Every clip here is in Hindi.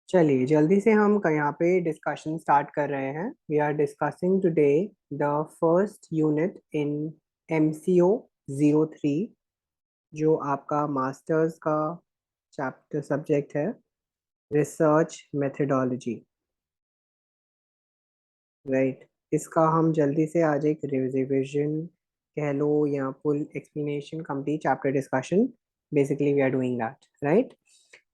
चलिए जल्दी से हम यहाँ पे डिस्कशन स्टार्ट कर रहे हैं। We are discussing today the first unit in MCO 03, जो आपका मास्टर्स का चैप्टर सब्जेक्ट है, रिसर्च मेथडोलॉजी। राइट, इसका हम जल्दी से आज एक रिविजन कह लो या full explanation, complete chapter discussion, basically we are doing that, right?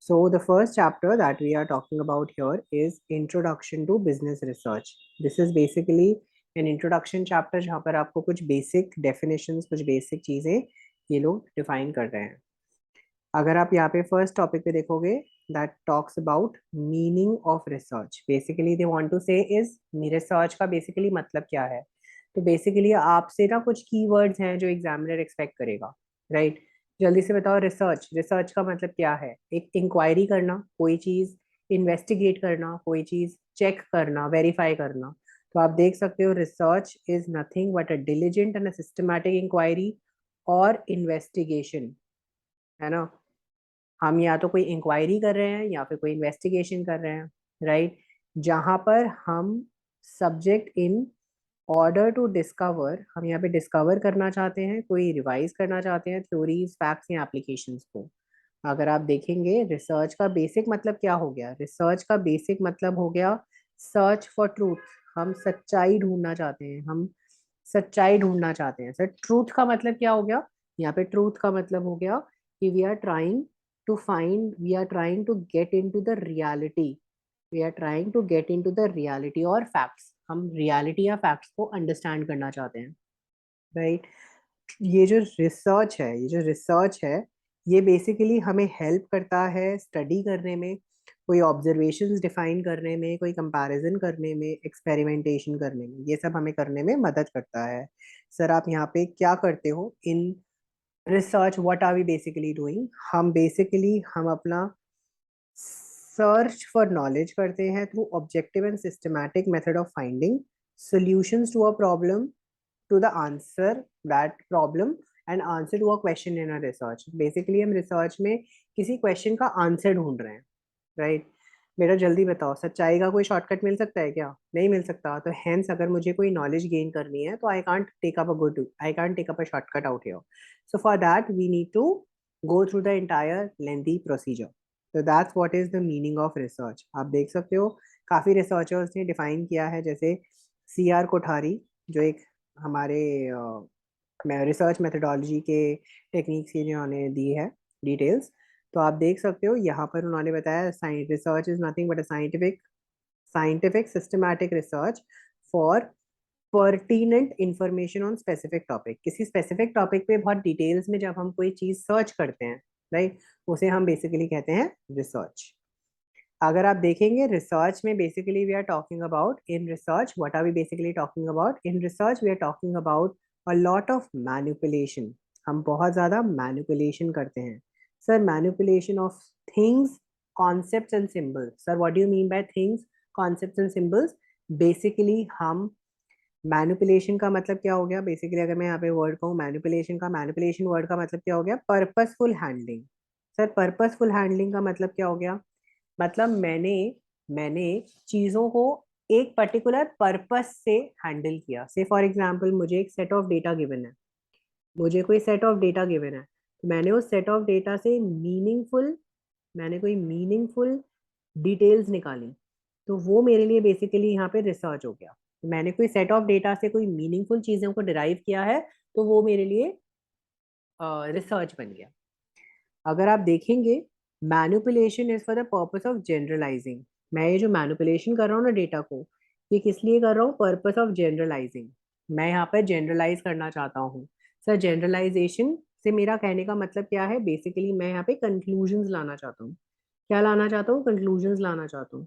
So the first chapter that we are talking about here is introduction to business research. This is basically an introduction chapter जहाँ पर आपको कुछ basic definitions, कुछ basic चीज़ें ये लोग define कर रहे हैं। अगर आप यहाँ पे फर्स्ट टॉपिक पे देखोगे, that talks about meaning of research. Basically they want to say is research का बेसिकली मतलब क्या है। तो बेसिकली आपसे ना कुछ कीवर्ड्स हैं जो एग्जामिनर एक्सपेक्ट करेगा, राइट? जल्दी से बताओ, रिसर्च रिसर्च का मतलब क्या है? एक इंक्वायरी करना, कोई चीज इन्वेस्टिगेट करना, कोई चीज चेक करना, वेरीफाई करना। तो आप देख सकते हो, research is nothing but a diligent and a systematic inquiry और इन्वेस्टिगेशन, है ना? हम या तो कोई इंक्वायरी कर रहे हैं या फिर कोई इन्वेस्टिगेशन कर रहे हैं, राइट? जहां पर हम subject in order to discover, हम यहाँ पे डिस्कवर करना चाहते हैं, कोई रिवाइज करना चाहते हैं थ्योरीज, फैक्ट्स या एप्लीकेशंस को। अगर आप देखेंगे, रिसर्च का बेसिक मतलब क्या हो गया? रिसर्च का बेसिक मतलब हो गया सर्च फॉर ट्रूथ। हम सच्चाई ढूंढना चाहते हैं, हम सच्चाई ढूंढना चाहते हैं। सर, ट्रूथ का मतलब क्या हो गया? यहाँ पे ट्रूथ का मतलब हो गया कि we are trying to get into the reality, we are trying to get into the reality और फैक्ट्स। हम रियलिटी या फैक्ट्स को अंडरस्टैंड करना चाहते हैं, राइट? ये जो रिसर्च है ये बेसिकली हमें हेल्प करता है स्टडी करने में, कोई ऑब्जर्वेशंस डिफाइन करने में, कोई कंपैरिजन करने में, एक्सपेरिमेंटेशन करने में। ये सब हमें करने में मदद करता है। सर, आप यहाँ पे क्या करते हो in research? What are we basically doing? हम अपना सर्च फॉर नॉलेज करते हैं through objective and systematic method of finding solutions to a problem, to the answer that problem and answer to a question in a research. Basically हम रिसर्च में किसी क्वेश्चन का आंसर ढूंढ रहे हैं, राइट? बेटा जल्दी बताओ, सच्चाई का कोई शॉर्टकट मिल सकता है क्या? नहीं मिल सकता। तो हेंस अगर मुझे कोई नॉलेज गेन करनी है तो I can't take up a shortcut out here. So for that we need to go through the entire lengthy procedure. तो that's what is the meaning of research. आप देख सकते हो, काफी रिसर्चर्स ने डिफाइन किया है, जैसे CR कोठारी, जो एक हमारे रिसर्च मेथडोलॉजी के टेक्निक्स की जिन्होंने दी है डिटेल्स। तो आप देख सकते हो यहाँ पर उन्होंने बताया, research is nothing but a scientific systematic research for pertinent information on specific topic. किसी स्पेसिफिक टॉपिक पे बहुत डिटेल्स में जब हम कोई चीज सर्च करते हैं, राइट, उसे हम बेसिकली कहते हैं रिसर्च। अगर आप देखेंगे, रिसर्च में basically we are talking about, in research what are we basically talking about? In research we are talking about a lot of manipulation. हम बहुत ज्यादा मैनिपुलेशन करते हैं। Sir, manipulation of things, concepts and symbols. Sir, what do you mean by things, concepts and symbols? Basically हम मैनिपुलेशन का मतलब क्या हो गया? बेसिकली अगर मैं यहाँ पे वर्ड कहूँ मैनिपुलेशन वर्ड का मतलब क्या हो गया? Purposeful handling. Sir, purposeful handling का मतलब क्या हो गया? मतलब मैंने चीजों को एक पर्टिकुलर पर्पस से हैंडल किया। से फॉर एग्जांपल, मुझे एक सेट ऑफ डेटा गिवन है, मुझे कोई सेट ऑफ डेटा गिवन है, तो मैंने उस सेट ऑफ डेटा से मैंने कोई मीनिंगफुल डिटेल्स निकाली। तो वो मेरे लिए बेसिकली यहाँ पे रिसर्च हो गया। मैंने कोई सेट ऑफ डेटा से कोई मीनिंगफुल चीजों को डिराइव किया है, तो वो मेरे लिए रिसर्च बन गया। अगर आप देखेंगे, manipulation is for the purpose of generalising. मैं ये जो मैनिपुलेशन कर रहा हूँ ना डेटा को, ये किस लिए कर रहा हूँ? Purpose of generalising. मैं यहाँ पर जनरलाइज करना चाहता हूँ। सर, जनरलाइजेशन से मेरा कहने का मतलब क्या है? बेसिकली मैं यहाँ पे कंक्लूजन्स लाना चाहता हूँ। क्या लाना चाहता हूँ? कंक्लूजन्स लाना चाहता हूँ।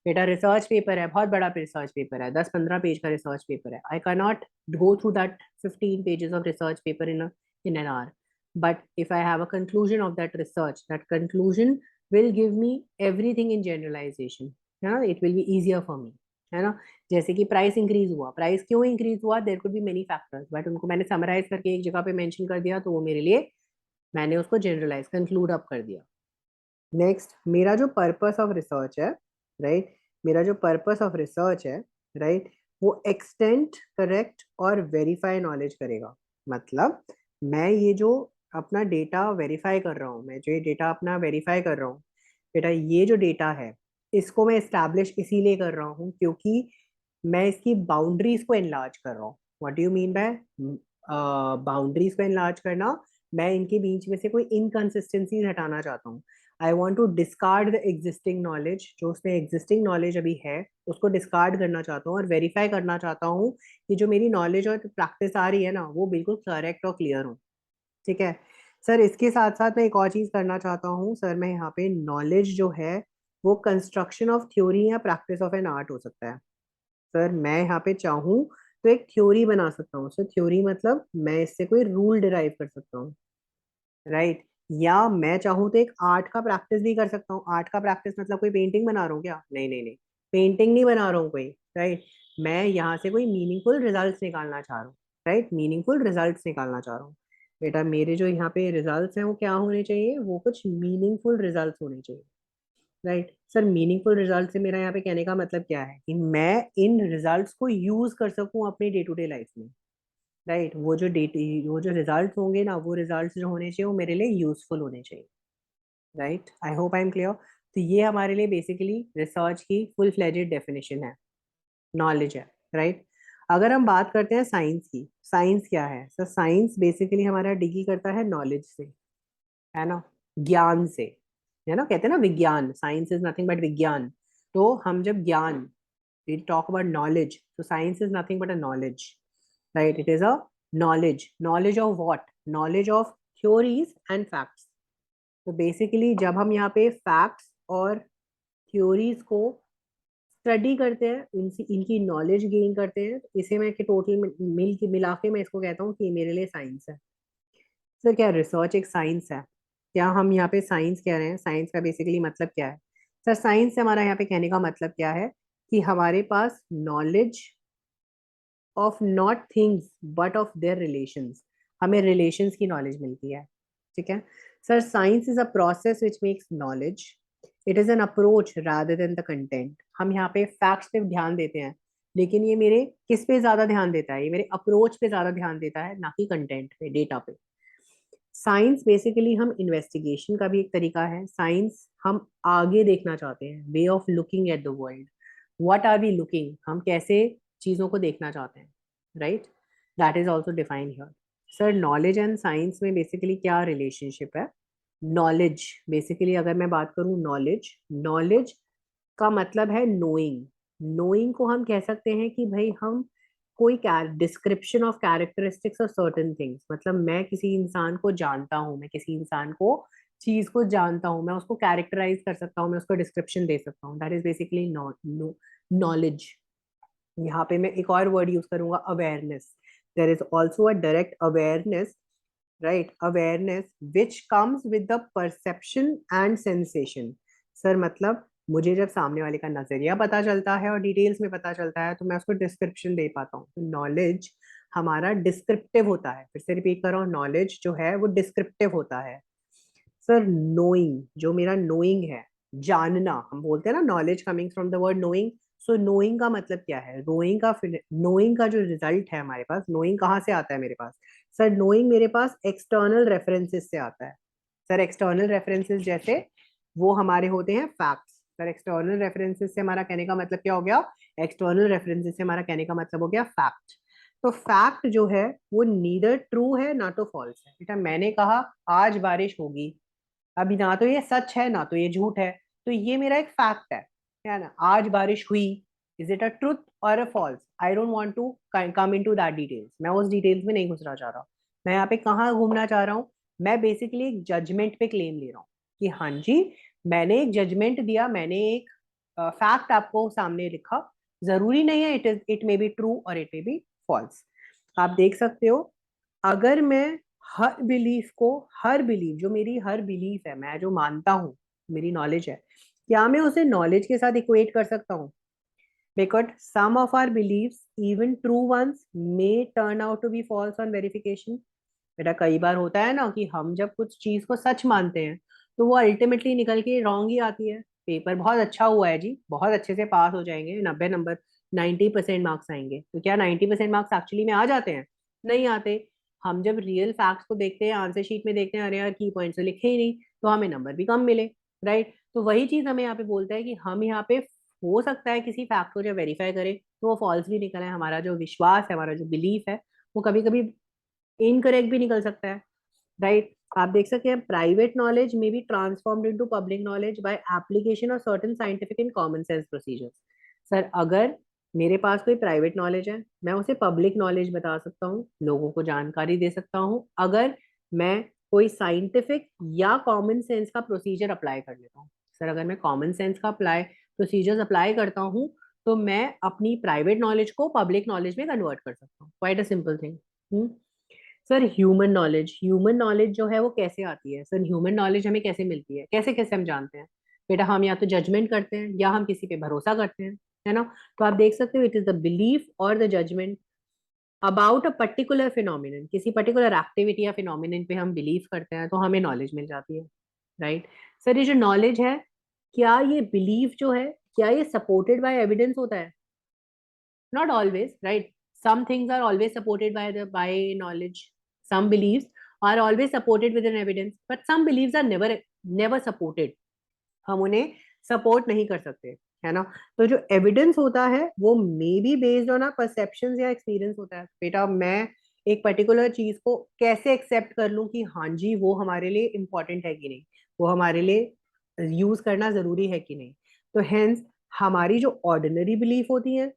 बेटा रिसर्च पेपर है, बहुत बड़ा रिसर्च पेपर है, 10-15 पेज का रिसर्च पेपर है। I can not go through that 15 pages of research paper in an hour, but if I have a conclusion of that research, that conclusion will give me everything in generalization, है ना? It will be easier for me, है ना? जैसे कि प्राइस इंक्रीज हुआ, प्राइस क्यों इंक्रीज हुआ? There could be many factors, but उनको मैंने समराइज करके एक जगह पे मेंशन कर दिया, तो वो मेरे लिए, मैंने उसको जनरलाइज कंक्लूड अप कर दिया। नेक्स्ट, मेरा जो पर्पस ऑफ रिसर्च है, राइट, मेरा जो पर्पस ऑफ रिसर्च है, राइट, वो एक्सटेंट, करेक्ट और वेरीफाई नॉलेज करेगा। मतलब मैं ये जो अपना डेटा वेरीफाई कर रहा हूँ, मैं जो ये डेटा अपना वेरीफाई कर रहा हूँ, बेटा ये जो डेटा है इसको मैं इस्टेब्लिश इसीलिए कर रहा हूँ क्योंकि मैं इसकी बाउंड्रीज को एनलार्ज कर रहा हूँ। What do you mean bye boundaries को एनलार्ज करना? मैं इनके बीच में से कोई इनकंसिस्टेंसीज हटाना चाहता हूँ। I want to discard the existing knowledge, जो उसमें एग्जिस्टिंग नॉलेज अभी है उसको डिस्कार्ड करना चाहता हूँ और वेरीफाई करना चाहता हूँ कि जो मेरी नॉलेज और प्रैक्टिस आ रही है ना वो बिल्कुल करेक्ट और क्लियर हो। ठीक है सर, इसके साथ साथ मैं एक और चीज करना चाहता हूँ सर, मैं यहाँ पे नॉलेज जो है वो कंस्ट्रक्शन ऑफ थ्योरी या प्रैक्टिस ऑफ एन आर्ट हो सकता है। सर मैं यहाँ पे चाहूँ तो एक थ्योरी बना सकता हूँ। सर थ्योरी मतलब मैं इससे कोई रूल डिराइव कर सकता हूँ, राइट। या मैं चाहूँ तो एक आर्ट का प्रैक्टिस भी कर सकता हूँ। आर्ट का प्रैक्टिस मतलब कोई पेंटिंग बना रहा हूँ क्या? नहीं नहीं नहीं, पेंटिंग नहीं बना रहा हूँ कोई, राइट। मैं यहाँ से कोई मीनिंगफुल रिजल्ट्स निकालना चाह रहा हूँ, राइट, मीनिंगफुल रिजल्ट्स निकालना चाह रहा हूँ। बेटा मेरे जो यहाँ पे रिजल्ट्स हैं वो क्या होने चाहिए? वो कुछ मीनिंगफुल रिजल्ट्स होने चाहिए, राइट। सर मीनिंगफुल रिजल्ट से मेरा यहाँ पे कहने का मतलब क्या है कि मैं इन रिजल्ट्स को यूज कर सकूँ अपनी डे टू डे लाइफ में, राइट। वो जो रिजल्ट होंगे ना, वो रिजल्ट जो होने चाहिए वो मेरे लिए यूजफुल होने चाहिए, right. I hope I am clear. तो ये हमारे लिए बेसिकली रिसर्च की फुल फ्लेजेड डेफिनेशन है, नॉलेज है, राइट। अगर हम बात करते हैं साइंस की, साइंस क्या है सर? साइंस बेसिकली हमारा डिगी करता है नॉलेज से, है ना, ज्ञान से, है ना। कहते हैं ना विज्ञान, साइंस इज नथिंग बट विज्ञान। तो हम जब ज्ञान, we talk about knowledge, so science is nothing but a knowledge, right? It is a knowledge of what? Knowledge of theories and facts. तो बेसिकली जब हम यहाँ पे फैक्ट्स और थ्योरीज को स्टडी करते हैं, इनकी इनकी नॉलेज गेन करते हैं, तो इसे मैं टोटल मिला के मैं इसको कहता हूँ कि मेरे लिए साइंस है। सर क्या रिसर्च एक साइंस है? क्या हम यहाँ पे साइंस कह रहे हैं? साइंस का बेसिकली मतलब क्या है? सर साइंस से हमारा यहाँ पे कहने का मतलब क्या है कि हमारे पास knowledge of not things but of their relations, हमें रिलेशंस की नॉलेज मिलती है। ठीक है sir, science is a process which makes knowledge, it is an approach rather than the content. हम यहाँ पे फैक्ट्स पे ध्यान देते हैं, लेकिन ये मेरे किस पे ज्यादा ध्यान देता है? ये मेरे अप्रोच पे ज्यादा ध्यान देता है, ना कि कंटेंट पे, डेटा पे। साइंस बेसिकली हम इन्वेस्टिगेशन का भी एक तरीका है। साइंस हम आगे देखना चाहते हैं, way of looking at the world. What are we looking, हम कैसे चीजों को देखना चाहते हैं, right. That is also defined here. Sir knowledge and science में बेसिकली क्या रिलेशनशिप है? नॉलेज बेसिकली अगर मैं बात करूं, नॉलेज, नॉलेज का मतलब है नोइंग। नोइंग को हम कह सकते हैं कि भाई हम कोई description of characteristics of certain things, मतलब मैं किसी इंसान को जानता हूँ, मैं किसी इंसान को, चीज को जानता हूँ, मैं उसको कैरेक्टराइज कर सकता हूँ, मैं उसको डिस्क्रिप्शन दे सकता हूँ। That is basically knowledge. यहाँ पे मैं एक और वर्ड यूज करूंगा, awareness. There is also a direct awareness, right, awareness which comes with the perception and sensation. Sir मतलब मुझे जब सामने वाले का नजरिया पता चलता है और डिटेल्स में पता चलता है तो मैं उसको डिस्क्रिप्शन दे पाता हूँ। तो नॉलेज हमारा डिस्क्रिप्टिव होता है। फिर से रिपीट कर रहा हूँ, नॉलेज जो है वो डिस्क्रिप्टिव होता है। सर नोइंग, जो मेरा नोइंग है, जानना, हम बोलते हैं ना knowledge coming from the word knowing. So knowing का मतलब क्या है? नोइंग का जो रिजल्ट है हमारे पास, नोइंग कहाँ से आता है मेरे पास? सर नोइंग मेरे पास एक्सटर्नल रेफरेंसेस से आता है। सर एक्सटर्नल रेफरेंसेस जैसे वो हमारे होते हैं फैक्ट्स। सर एक्सटर्नल रेफरेंसेस से हमारा कहने का मतलब क्या हो गया? एक्सटर्नल रेफरेंसेस से हमारा कहने का मतलब हो गया फैक्ट। तो फैक्ट जो है वो नीदर ट्रू है ना तो फॉल्स है। बेटा मैंने कहा आज बारिश होगी, अभी ना तो ये सच है ना तो ये झूठ है, तो ये मेरा एक फैक्ट है ना। आज बारिश हुई, इज इट अ ट्रुथ और a false? I don't want to come into that details, मैं उस डिटेल्स में नहीं घुसना चाह रहा। मैं यहाँ पे कहाँ घूमना चाह रहा हूँ? मैं बेसिकली एक जजमेंट पे क्लेम ले रहा हूँ कि हाँ जी, मैंने एक जजमेंट दिया, मैंने एक फैक्ट आपको सामने लिखा। जरूरी नहीं है इट मे बी ट्रू और इट मे बी फॉल्स। आप देख सकते हो, अगर मैं हर बिलीफ को, हर बिलीफ जो मेरी हर बिलीफ है, मैं जो मानता हूँ, मेरी नॉलेज है, क्या मैं उसे नॉलेज के साथ इक्वेट कर सकता हूँ? Because some of our beliefs, even true ones, may turn out to be false on verification. बेटा कई बार होता है ना कि हम जब कुछ चीज को सच मानते हैं तो वो अल्टीमेटली निकल के रॉन्ग ही आती है। पेपर बहुत अच्छा हुआ है जी, बहुत अच्छे से पास हो जाएंगे, 90 नंबर, 90% मार्क्स आएंगे। तो क्या 90% मार्क्स एक्चुअली में आ जाते हैं? नहीं आते। हम जब रियल फैक्ट्स को देखते हैं, आंसर शीट में देखते हैं, अरे यार की पॉइंट्स तो लिखे ही नहीं, तो हमें नंबर भी कम मिले। राइट। तो वही चीज हमें यहाँ पे बोलता है कि हम यहाँ पे हो सकता है किसी फैक्ट को जब वेरीफाई करें तो वो फॉल्स भी निकले। हमारा जो विश्वास है, हमारा जो बिलीफ है, वो कभी कभी इनकरेक्ट भी निकल सकता है। राइट। आप देख सकते हैं, प्राइवेट नॉलेज में be transformed into public knowledge by application of certain scientific and common sense procedures. Sir अगर मेरे पास कोई प्राइवेट नॉलेज है, मैं उसे पब्लिक नॉलेज बता सकता हूँ, लोगों को जानकारी दे सकता हूँ, अगर मैं कोई साइंटिफिक या कॉमन सेंस का प्रोसीजर अप्लाई कर लेता हूँ। सर अगर मैं कॉमन सेंस का प्रोसीजर्स अप्लाई करता हूँ, तो मैं अपनी प्राइवेट नॉलेज को पब्लिक नॉलेज में कन्वर्ट कर सकता हूँ। Quite a simple thing. Sir human knowledge जो है वो कैसे आती है? सर ह्यूमन नॉलेज हमें कैसे मिलती है, कैसे कैसे हम जानते हैं? बेटा हम या तो जजमेंट करते हैं या हम किसी पे भरोसा करते हैं, है ना? तो आप देख सकते हो, इट इज द बिलीफ और the judgement about a particular phenomenon, किसी पर्टिकुलर एक्टिविटी या फिनोमिनन पे हम बिलीव करते हैं तो हमें नॉलेज मिल जाती है। राइट। सर ये जो नॉलेज है, क्या ये बिलीफ जो है, क्या ये सपोर्टेड बाय एविडेंस होता है? Not always, right? Some things are always supported by knowledge. Some beliefs are always supported with an evidence, but some beliefs are never supported. हम उन्हें सपोर्ट नहीं कर सकते, है ना? तो जो एविडेंस होता है वो may be based on our perceptions या एक्सपीरियंस होता है। बेटा मैं एक पर्टिकुलर चीज को कैसे एक्सेप्ट कर लूं कि हाँ जी वो हमारे लिए इम्पोर्टेंट है कि नहीं, वो हमारे लिए यूज करना जरूरी है कि नहीं। तो हेंस हमारी जो ऑर्डिनरी बिलीफ होती है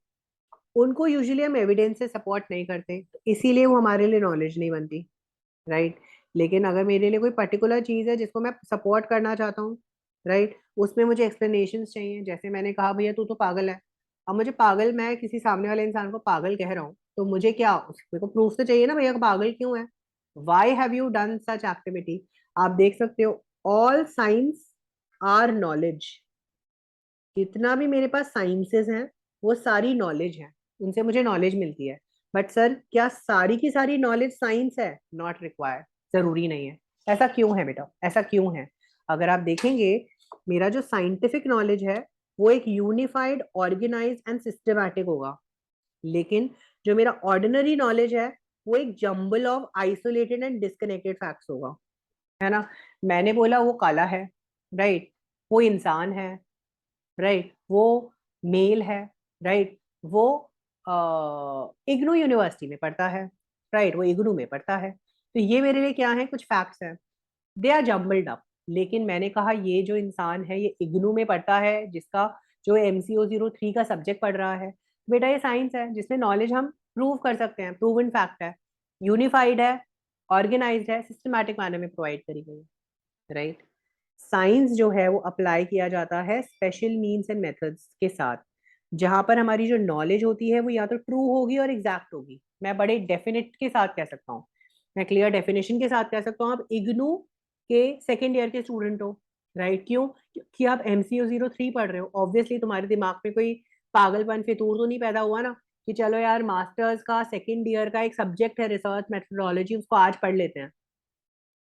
उनको यूजुअली हम एविडेंस से सपोर्ट नहीं करते, तो इसीलिए वो हमारे लिए नॉलेज नहीं बनती। राइट। लेकिन अगर मेरे लिए कोई पर्टिकुलर चीज है जिसको मैं सपोर्ट करना चाहता हूँ, राइट, उसमें मुझे एक्सप्लेनेशन चाहिए। जैसे मैंने कहा भैया तू तो पागल है, अब मुझे पागल, मैं किसी सामने वाले इंसान को पागल कह रहा हूँ, तो मुझे क्या, मेरे को प्रूफ तो चाहिए ना भैया को पागल क्यों है। Why have you done such activity? आप देख सकते हो, ऑल साइंस आर नॉलेज। जितना भी मेरे पास साइंसेस हैं वो सारी नॉलेज है, उनसे मुझे नॉलेज मिलती है। बट सर क्या सारी की सारी नॉलेज साइंस है? नॉट रिक्वायर्ड, जरूरी नहीं है। ऐसा क्यों है बेटा, ऐसा क्यों है? अगर आप देखेंगे, मेरा जो साइंटिफिक नॉलेज है वो एक यूनिफाइड, ऑर्गेनाइज एंड सिस्टमैटिक होगा, लेकिन जो मेरा ऑर्डिनरी नॉलेज है वो एक jumble of isolated and disconnected facts होगा, है ना? मैंने बोला वो काला है, राइट, वो इंसान है, राइट, वो मेल है, राइट, वो इग्नू यूनिवर्सिटी में पढ़ता है, राइट, वो इग्नू में पढ़ता है। तो ये मेरे लिए क्या है, कुछ फैक्ट्स हैं, दे आर जम्बल्ड अप। लेकिन मैंने कहा ये जो इंसान है ये इग्नू में पढ़ता है, जिसका जो MCO 03 का सब्जेक्ट पढ़ रहा है, बेटा ये साइंस है जिसमें नॉलेज हम प्रूव कर सकते हैं, प्रूवन फैक्ट है, यूनिफाइड है, ऑर्गेनाइज्ड है, सिस्टमैटिक मैनर में प्रोवाइड करी गई है। राइट। साइंस जो है वो अप्लाई किया जाता है स्पेशल मीन्स एंड मेथड्स के साथ, जहां पर हमारी जो नॉलेज होती है वो या तो ट्रू होगी और एग्जैक्ट होगी। मैं बड़े डेफिनेट के साथ कह सकता हूँ, मैं क्लियर डेफिनेशन के साथ कह सकता हूँ, आप इग्नू के सेकेंड ईयर के स्टूडेंट हो, राइट, क्यों? क्योंकि आप MCO 03 पढ़ रहे हो, ऑब्वियसली तुम्हारे दिमाग में कोई पागलपन फितूर तो नहीं पैदा हुआ ना कि चलो यार मास्टर्स का सेकेंड ईयर का एक सब्जेक्ट है रिसर्च मेथोडोलॉजी, उसको आज पढ़ लेते हैं।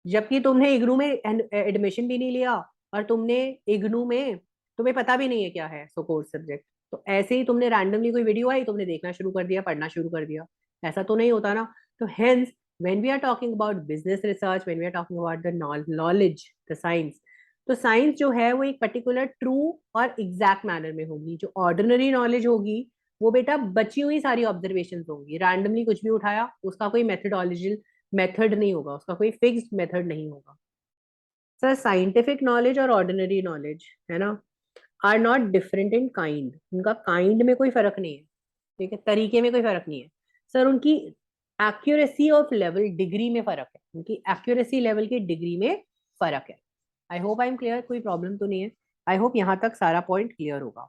जबकि तुमने इग्नू में एडमिशन भी नहीं लिया, और तुमने इग्नू में, तुम्हें पता भी नहीं है क्या है सो कोर्स सब्जेक्ट। तो ऐसे ही तुमने रैंडमली कोई वीडियो आई, तुमने देखना शुरू कर दिया, पढ़ना शुरू कर दिया, ऐसा तो नहीं होता ना। तो hence when we are talking about business research, when we are talking about the knowledge, the science, तो साइंस जो है वो एक पर्टिकुलर ट्रू और एग्जैक्ट मैनर में होगी। जो ऑर्डिनरी नॉलेज होगी वो बेटा बची हुई सारी ऑब्जर्वेशन होंगी, रैंडमली कुछ भी उठाया, उसका कोई मेथडोलॉजी मेथड नहीं होगा, उसका कोई फिक्स्ड मेथड नहीं होगा। सर साइंटिफिक नॉलेज और ऑर्डिनरी नॉलेज, है ना, are not different in kind, उनका काइंड में कोई फर्क नहीं है, ठीक है, तरीके में कोई फर्क नहीं है। सर उनकी एक्यूरेसी ऑफ लेवल, डिग्री में फर्क है, उनकी एक्यूरेसी लेवल की डिग्री में फर्क है। आई होप आई एम क्लियर, कोई प्रॉब्लम तो नहीं है? आई होप यहाँ तक सारा पॉइंट क्लियर होगा।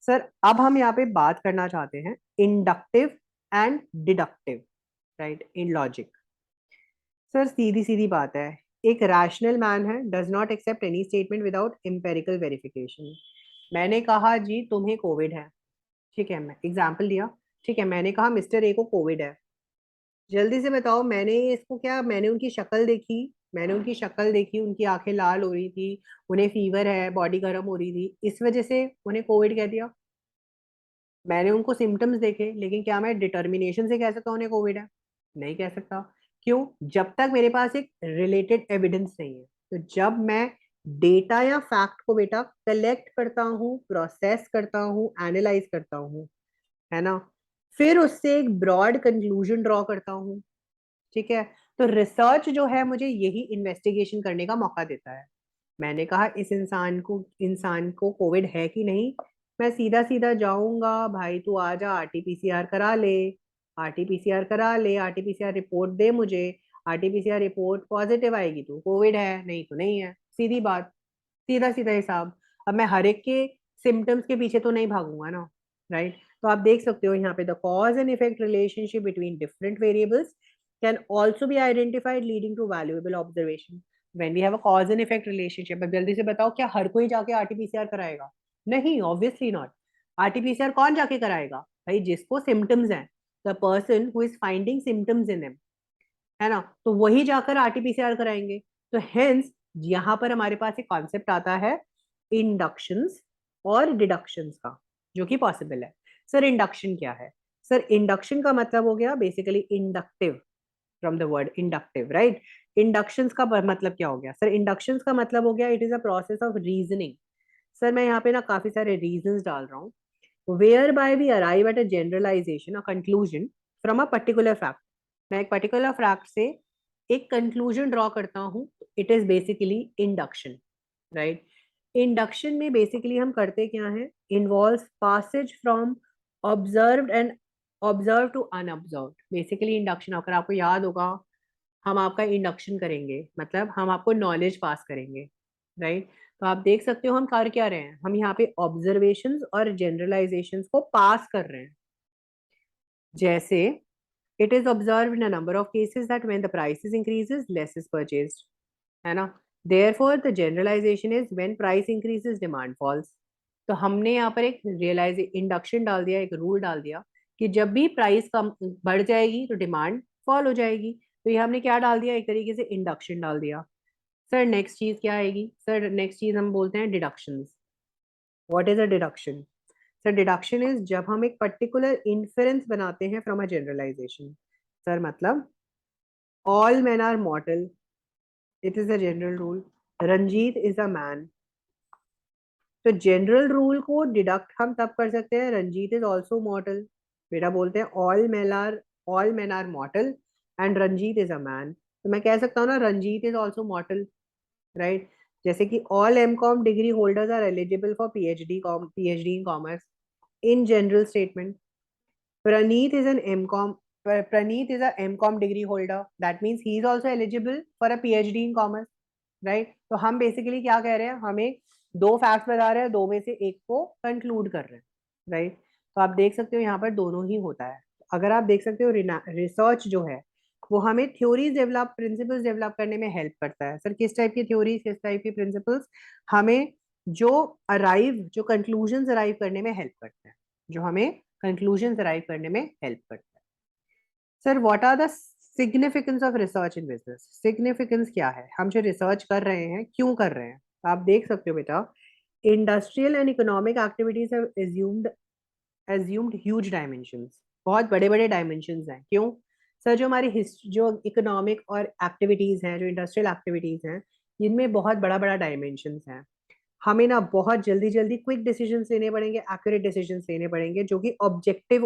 सर अब हम यहाँ पे बात करना चाहते हैं inductive and deductive, right, in logic. Sir सीधी सीधी बात है, एक रैशनल मैन है does not accept any statement without empirical verification. मैंने कहा जी तुम्हें कोविड है, ठीक है, मैं एग्जाम्पल दिया, ठीक है, मैंने कहा मिस्टर ए को कोविड है, जल्दी से बताओ, मैंने इसको क्या, मैंने उनकी शक्ल देखी, मैंने उनकी शक्ल देखी, उनकी आंखें लाल हो रही थी, उन्हें फीवर है, बॉडी गर्म हो रही थी, इस वजह से उन्हें कोविड कह दिया। मैंने उनको सिम्टम्स देखे, लेकिन क्या मैं डिटर्मिनेशन से कह सकता हूँ उन्हें कोविड है? नहीं कह सकता। क्यों? जब तक मेरे पास एक रिलेटेड एविडेंस नहीं है। तो जब मैं डेटा या फैक्ट को बेटा कलेक्ट करता हूँ, प्रोसेस करता हूँ, एनालाइज करता हूँ, है ना, फिर उससे एक ब्रॉड कंक्लूजन ड्रॉ करता हूँ। ठीक है? तो रिसर्च जो है मुझे यही इन्वेस्टिगेशन करने का मौका देता है। मैंने कहा इस इंसान को कोविड है कि नहीं, मैं सीधा सीधा जाऊंगा, भाई तू आजा आरटीपीसीआर करा ले, आरटीपीसीआर करा ले, आरटीपीसीआर रिपोर्ट दे मुझे, आरटीपीसीआर रिपोर्ट पॉजिटिव आएगी तो कोविड है, नहीं तो नहीं है, सीधी बात, सीधा सीधा हिसाब। अब मैं हर एक के सिम्टम्स के पीछे तो नहीं भागूंगा ना, राइट? तो आप देख सकते हो यहाँ पे the cause and effect relationship between different variables can also be identified leading to valuable observation when we have a cause and effect relationship. अब जल्दी से बताओ, क्या हर कोई जाके आरटीपीसीआर कराएगा? नहीं, ऑब्वियसली नॉट। आरटीपीसीआर कौन जाके कराएगा? भाई जिसको सिम्टम्स हैं, the person who is finding symptoms in him, है ना, तो वही जाकर आरटीपीसीआर कराएंगे। तो हेंस यहाँ पर हमारे पास एक कॉन्सेप्ट आता है इंडक्शंस और डिडक्शंस का, जो कि पॉसिबल है। सर इंडक्शन क्या है? सर इंडक्शन का मतलब हो गया basically inductive, from the word inductive, right? Inductions का मतलब क्या हो गया? सर इंडक्शंस का मतलब हो गया it is a process of reasoning. Sir मैं यहाँ पे ना काफी सारे रीजंस डाल रहा हूँ। Whereby we arrive at a generalisation, a conclusion from a particular fact. मैं एक पर्टिकुलर फैक्ट से एक कंक्लूजन ड्रॉ करता हूँ, it is basically induction, right? Induction में बेसिकली हम करते क्या है? Involve passes from observed and observe to unobserved. Basically induction, अगर आपको याद होगा, हम आपका इंडक्शन करेंगे मतलब हम आपको नॉलेज पास करेंगे, राइट? तो आप देख सकते हो हम कर क्या रहे हैं, हम यहाँ पे ऑब्जर्वेशंस और जनरलाइजेशंस को पास कर रहे हैं। जैसे it is observe in a number of cases that when the prices increases less is purchased, है ना। Therefore the generalisation is when price increases demand falls. तो हमने यहाँ पर एक रियलाइज इंडक्शन डाल दिया, एक रूल डाल दिया कि जब भी प्राइस कम बढ़ जाएगी तो डिमांड फॉल हो जाएगी। तो ये हमने क्या डाल दिया? एक तरीके से इंडक्शन डाल दिया। सर नेक्स्ट चीज क्या आएगी? सर नेक्स्ट चीज हम बोलते हैं deductions. What is a deduction? Sir deduction is जब हम एक पर्टिकुलर इन्फेरेंस बनाते हैं फ्रॉम अ जनरलाइजेशन। सर मतलब all men are mortal, it is a general rule, Ranjit is a man. तो जनरल रूल को डिडक्ट हम तब कर सकते हैं, रंजीत इज ऑल्सो मॉर्टल। बेटा बोलते हैं all men are mortal and Ranjit is a man. तो मैं कह सकता हूँ ना Ranjit is also mortal, right? जैसे कि all MCom degree holders are eligible for PhD in commerce, in general statement. Praneeth is an MCOM. Praneeth is a MCOM degree holder. That means he is also eligible for a PhD in commerce, right? तो हम बेसिकली क्या कह रहे हैं? हमें दो फैक्ट्स बता रहे हैं, दो में से एक को कंक्लूड कर रहे हैं, राइट? तो आप देख सकते हो यहाँ पर दोनों ही होता है। अगर आप देख सकते हो रिसर्च जो है वो हमें थ्योरीज डेवलप, प्रिंसिपल्स डेवलप करने में हेल्प करता है। सर किस टाइप की थ्योरीज, किस टाइप की प्रिंसिपल्स? हमें जो कंक्लूजन अराइव करने में हेल्प करते हैं, जो हमें कंक्लूजन अराइव करने में हेल्प करता है। Sir what are the significance of research in business? Significance क्या है? हम जो रिसर्च कर रहे हैं क्यों कर रहे हैं? तो आप देख सकते हो बेटा, industrial and economic activities have assumed huge dimensions. बहुत बड़े बड़े डायमेंशंस हैं। क्यों? सर जो हमारी जो इकोनॉमिक और एक्टिविटीज हैं, जो इंडस्ट्रियल एक्टिविटीज हैं, इनमें बहुत बड़ा बड़ा डायमेंशंस हैं। हमें ना बहुत जल्दी जल्दी क्विक डिसीजंस लेने पड़ेंगे, एक्यूरेट डिसीजंस लेने पड़ेंगे, जो कि ऑब्जेक्टिव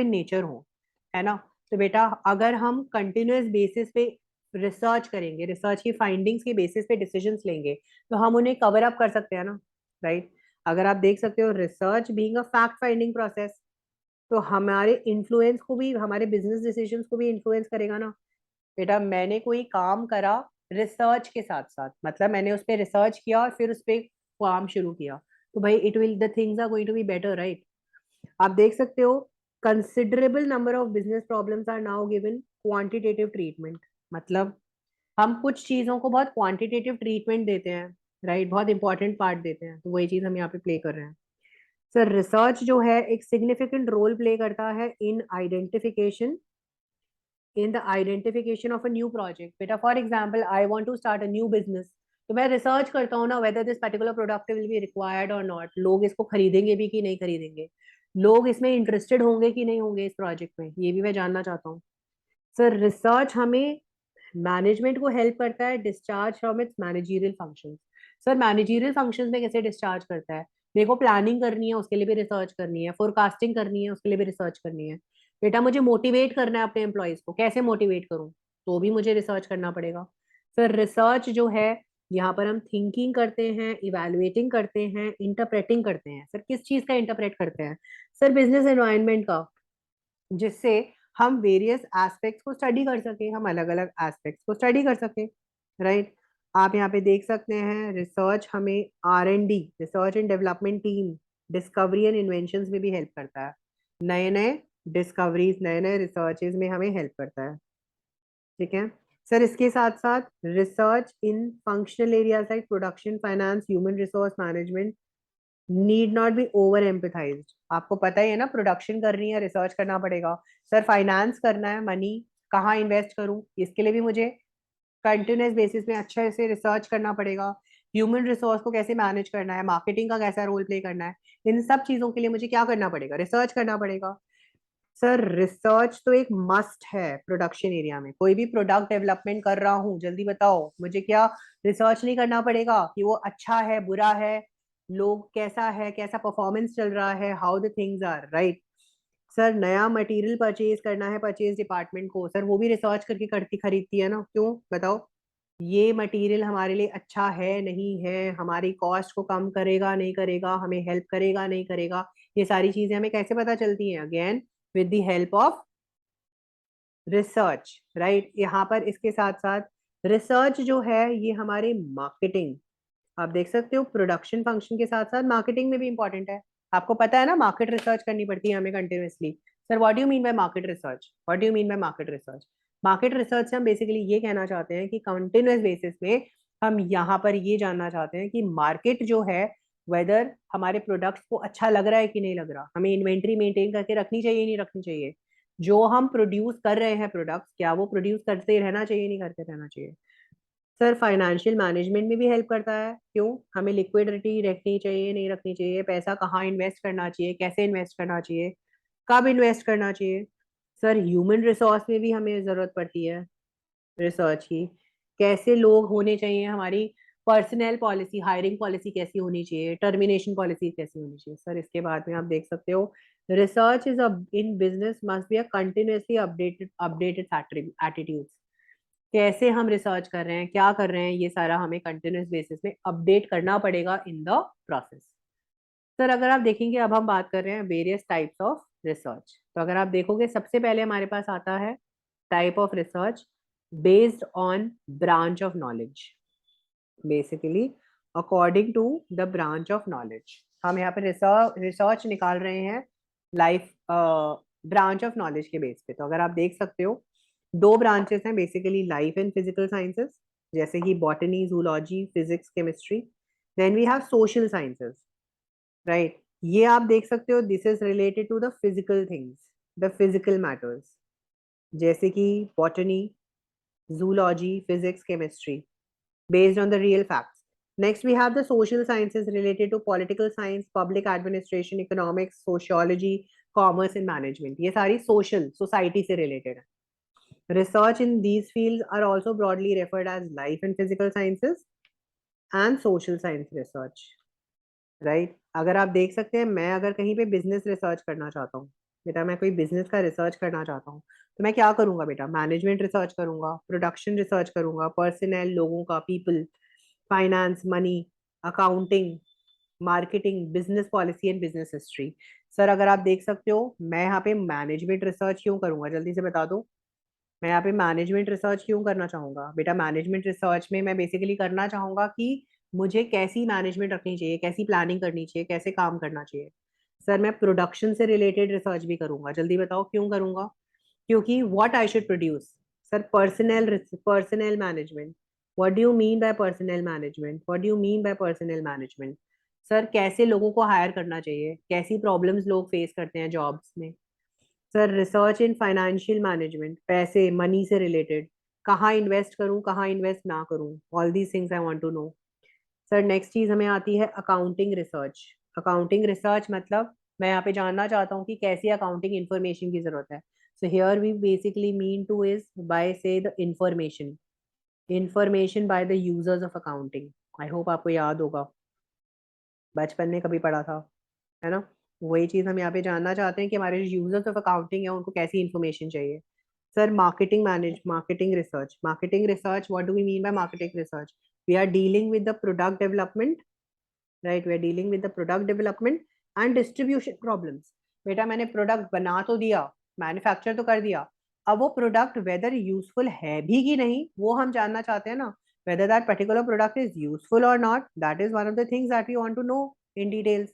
इन नेचर हो, है ना। तो बेटा अगर हम कंटिन्यूअस बेसिस पे रिसर्च करेंगे, रिसर्च की फाइंडिंग्स के बेसिस पे डिसीजंस लेंगे, तो हम उन्हें कवर अप कर सकते हैं ना, राइट? अगर आप देख सकते हो research being a fact finding process, तो हमारे इन्फ्लुएंस को भी, हमारे बिजनेस डिसीजंस को भी इन्फ्लुएंस करेगा ना। बेटा मैंने कोई काम करा रिसर्च के साथ साथ, मतलब मैंने उस पर रिसर्च किया और फिर उस पर काम शुरू किया, तो भाई it will the things are going to be better, right? आप देख सकते हो considerable number of business problems are now given quantitative treatment. मतलब हम कुछ चीजों को बहुत क्वांटिटेटिव ट्रीटमेंट देते हैं, राइट? बहुत इंपॉर्टेंट पार्ट देते हैं, तो वही चीज हम यहाँ पे प्ले कर रहे हैं। सर रिसर्च जो है एक सिग्निफिकेंट रोल प्ले करता है in identification in the identification of a new project. बेटा for example I want to start a new business, तो मैं रिसर्च करता हूँ ना whether this particular product will be required और नॉट, लोग इसको खरीदेंगे भी कि नहीं खरीदेंगे, लोग इसमें इंटरेस्टेड होंगे कि नहीं होंगे इस प्रोजेक्ट में, ये भी मैं जानना चाहता हूँ। सर रिसर्च हमें मैनेजमेंट को हेल्प करता है discharge from its managerial functions. Sir managerial functions में कैसे डिस्चार्ज करता है? मेरे को प्लानिंग करनी है उसके लिए भी रिसर्च करनी है, फोरकास्टिंग करनी है उसके लिए भी रिसर्च करनी है। बेटा मुझे मोटिवेट करना है अपने एम्प्लॉयज को, कैसे मोटिवेट करूं, तो भी मुझे रिसर्च करना पड़ेगा। सर रिसर्च जो है, यहाँ पर हम थिंकिंग करते हैं, इवेलुएटिंग करते हैं, इंटरप्रेटिंग करते हैं। सर किस चीज का इंटरप्रेट करते हैं? सर बिजनेस एनवायरनमेंट का, जिससे हम वेरियस एस्पेक्ट्स को स्टडी कर सके, हम अलग अलग एस्पेक्ट्स को स्टडी कर सके, राइट। आप यहाँ पे देख सकते हैं रिसर्च हमें R&D, research and development team, discovery and inventions में भी हेल्प करता है। नए नए डिस्कवरीज, नए नए रिसर्चेज में हमें हेल्प करता है, ठीक है। सर इसके साथ साथ research in functional areas like production, finance, human resource management need not be over emphasized. आपको पता ही है ना, प्रोडक्शन करनी है रिसर्च करना पड़ेगा। सर फाइनेंस करना है, मनी कहाँ इन्वेस्ट करूँ, इसके लिए भी मुझे कंटिन्यूस बेसिस में अच्छे से रिसर्च करना पड़ेगा। ह्यूमन रिसोर्स को कैसे मैनेज करना है, मार्केटिंग का कैसा रोल प्ले करना है, इन सब चीजों के लिए मुझे क्या करना पड़ेगा? रिसर्च करना पड़ेगा। सर रिसर्च तो एक मस्ट है प्रोडक्शन एरिया में। कोई भी प्रोडक्ट डेवलपमेंट कर रहा हूँ, जल्दी बताओ मुझे क्या रिसर्च नहीं करना पड़ेगा कि वो अच्छा है बुरा है, लोग कैसा है, कैसा परफॉर्मेंस चल रहा है, how the things are right. Sir नया मटेरियल परचेज करना है परचेज डिपार्टमेंट को, सर वो भी रिसर्च करके करती खरीदती है ना, क्यों बताओ? ये मटेरियल हमारे लिए अच्छा है नहीं है, हमारी कॉस्ट को कम करेगा नहीं करेगा, हमें हेल्प करेगा नहीं करेगा, ये सारी चीजें हमें कैसे पता चलती हैं? Again with the help of research, right. यहाँ पर इसके साथ साथ रिसर्च जो है ये हमारे मार्केटिंग, आप देख सकते हो प्रोडक्शन फंक्शन के साथ साथ मार्केटिंग में भी इंपॉर्टेंट है। आपको पता है ना, मार्केट रिसर्च करनी पड़ती है हमें continuously. Sir what do you mean bye market research, what do you mean bye market research? Market research से हम बेसिकली ये कहना चाहते हैं कि कंटिन्यूअस बेसिस में हम यहाँ पर ये जानना चाहते हैं कि मार्केट जो है, वेदर हमारे प्रोडक्ट्स को अच्छा लग रहा है कि नहीं लग रहा, हमें इन्वेंट्री मेंटेन करके रखनी चाहिए नहीं रखनी चाहिए, जो हम प्रोड्यूस कर रहे हैं प्रोडक्ट्स, क्या वो प्रोड्यूस करते रहना चाहिए नहीं करते रहना चाहिए। सर फाइनेंशियल मैनेजमेंट में भी हेल्प करता है, क्यों? हमें लिक्विडिटी रखनी चाहिए नहीं रखनी चाहिए, पैसा कहाँ इन्वेस्ट करना चाहिए, कैसे इन्वेस्ट करना चाहिए, कब इन्वेस्ट करना चाहिए। सर ह्यूमन रिसोर्स में भी हमें जरूरत पड़ती है रिसर्च की, कैसे लोग होने चाहिए, हमारी पर्सनल पॉलिसी, हायरिंग पॉलिसी कैसी होनी चाहिए, टर्मिनेशन पॉलिसी कैसी होनी चाहिए। सर इसके बाद में आप देख सकते हो research is in business must be a continuously updated updated attitude. कैसे हम रिसर्च कर रहे हैं, क्या कर रहे हैं, ये सारा हमें कंटिन्यूस बेसिस में अपडेट करना पड़ेगा इन द प्रोसेस। सर अगर आप देखेंगे, अब हम बात कर रहे हैं वेरियस टाइप्स ऑफ रिसर्च, तो अगर आप देखोगे सबसे पहले हमारे पास आता है type of research based on branch of knowledge, basically according to the branch of knowledge. हम यहाँ पे रिसर्च निकाल रहे हैं लाइफ ब्रांच ऑफ नॉलेज के बेस पे। तो अगर आप देख सकते हो दो ब्रांचेस हैं basically, life and physical sciences, जैसे कि botany, zoology, physics, chemistry. Then we have social sciences, right. ये आप देख सकते हो this is related to the physical things, the physical matters, जैसे कि botany, zoology, physics, chemistry, based on the real facts. Next, we have the social sciences related to political science, public administration, economics, sociology, commerce and management. ये सारी social, society से related है. Research in these fields are also broadly referred as life and physical sciences and social science research. Right. अगर आप देख सकते हैं, मैं अगर कहीं पे बिजनेस रिसर्च करना चाहता हूँ, बेटा मैं कोई बिजनेस का रिसर्च करना चाहता हूँ, तो मैं क्या करूंगा बेटा? मैनेजमेंट रिसर्च करूंगा, प्रोडक्शन रिसर्च करूंगा, पर्सनल लोगों का, people, finance, money, accounting, marketing, business policy and business history. Sir अगर आप देख सकते हो, मैं यहाँ पे मैनेजमेंट रिसर्च क्यों करूंगा, जल्दी से बता दो। मैं यहाँ पे मैनेजमेंट रिसर्च क्यों करना चाहूंगा बेटा? मैनेजमेंट रिसर्च में मैं बेसिकली करना चाहूंगा कि मुझे कैसी मैनेजमेंट रखनी चाहिए, कैसी प्लानिंग करनी चाहिए, कैसे काम करना चाहिए। सर मैं प्रोडक्शन से रिलेटेड रिसर्च भी करूंगा, जल्दी बताओ क्यों करूंगा? क्योंकि what I should produce. Sir personal management, what do you mean bye personal management, what do you mean bye personal management? Sir कैसे लोगों को हायर करना चाहिए, कैसी प्रॉब्लम्स लोग फेस करते हैं जॉब्स में। Sir research in financial management, पैसे मनी से रिलेटेड, कहाँ इन्वेस्ट करूँ कहाँ इन्वेस्ट ना करूँ, all these things I want to know. Sir next चीज हमें आती है अकाउंटिंग रिसर्च। अकाउंटिंग रिसर्च मतलब मैं यहाँ पे जानना चाहता हूँ कि कैसी अकाउंटिंग इंफॉर्मेशन की जरूरत है। So here we basically mean to is by से the information by the users of accounting. I hope आपको याद होगा, बचपन में कभी पढ़ा था, है ना। वही चीज हम यहाँ पे जानना चाहते हैं कि हमारे जो यूजर्स ऑफ अकाउंटिंग है उनको कैसी इंफॉर्मेशन चाहिए। Sir marketing research, what do we mean by marketing research? We are dealing with the product development, right, we are dealing with the product development and distribution problems. बेटा मैंने प्रोडक्ट बना तो दिया, मैन्युफैक्चर तो कर दिया, अब वो प्रोडक्ट वेदर यूजफुल है भी कि नहीं वो हम जानना चाहते हैं ना। Whether that particular product is useful और not, that is one of the things that we want to know in details.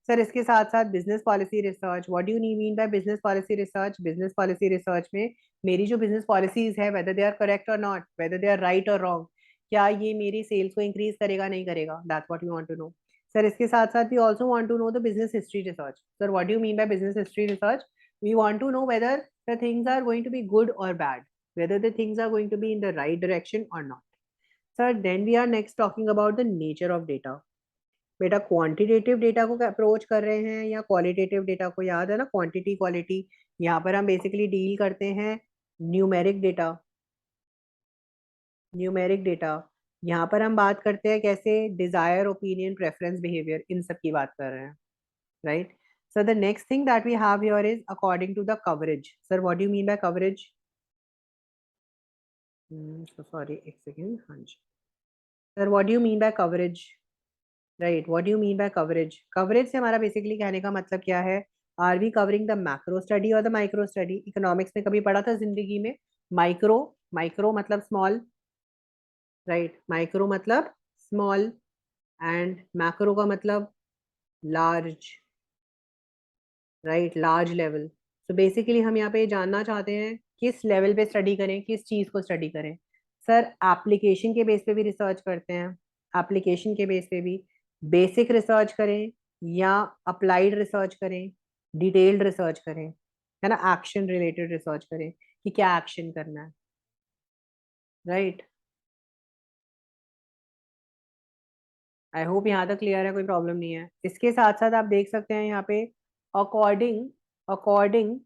Sir इसके साथ साथ business policy research, what do you mean by business policy research? Business policy research में मेरी जो बिजनेस पॉलिसीज है वेदर दे आर करेक्ट और not, whether they are right और रॉन्ग, क्या ये मेरी सेल्स को इंक्रीज करेगा नहीं करेगा, that's what you want to know. Sir इसके साथ साथ we also want to know the business history research. Sir what do you mean by business history research? We want to know whether the things are going to be good और bad, whether the things are going to be in the right direction or not. Sir, then we are next talking about the nature of data. बेटा क्वांटिटेटिव डेटा को अप्रोच कर रहे हैं या क्वालिटेटिव डेटा को? याद है ना क्वांटिटी क्वालिटी। यहाँ पर हम बेसिकली डील करते हैं न्यूमेरिक डेटा, न्यूमेरिक डेटा। यहाँ पर हम बात करते हैं कैसे डिजायर ओपिनियन प्रेफरेंस बिहेवियर, इन सब की बात कर रहे हैं, right. Sir the next thing that we have here is according to the coverage. Sir what do you mean by coverage? Sorry एक सेकेंड, हाँ जी। Sir what do you mean by coverage? Right, what do you mean by coverage? Coverage से हमारा बेसिकली कहने का मतलब क्या है? Are we covering the macro study और द माइक्रो स्टडी? इकोनॉमिक्स में कभी पढ़ा था जिंदगी में माइक्रो? माइक्रो मतलब स्मॉल, राइट, माइक्रो मतलब स्मॉल, एंड मैक्रो का मतलब large, right, large level. So basically हम यहाँ पे जानना चाहते हैं किस लेवल पे स्टडी करें, किस चीज को स्टडी करें। सर एप्लीकेशन के बेस पे भी रिसर्च करते हैं, एप्लीकेशन के बेस पे भी बेसिक रिसर्च करें या अप्लाइड रिसर्च करें, डिटेल्ड रिसर्च करें, है ना, एक्शन रिलेटेड रिसर्च करें कि क्या एक्शन करना है, राइट। आई होप यहाँ तक क्लियर है, कोई प्रॉब्लम नहीं है। इसके साथ साथ आप देख सकते हैं यहाँ पे according according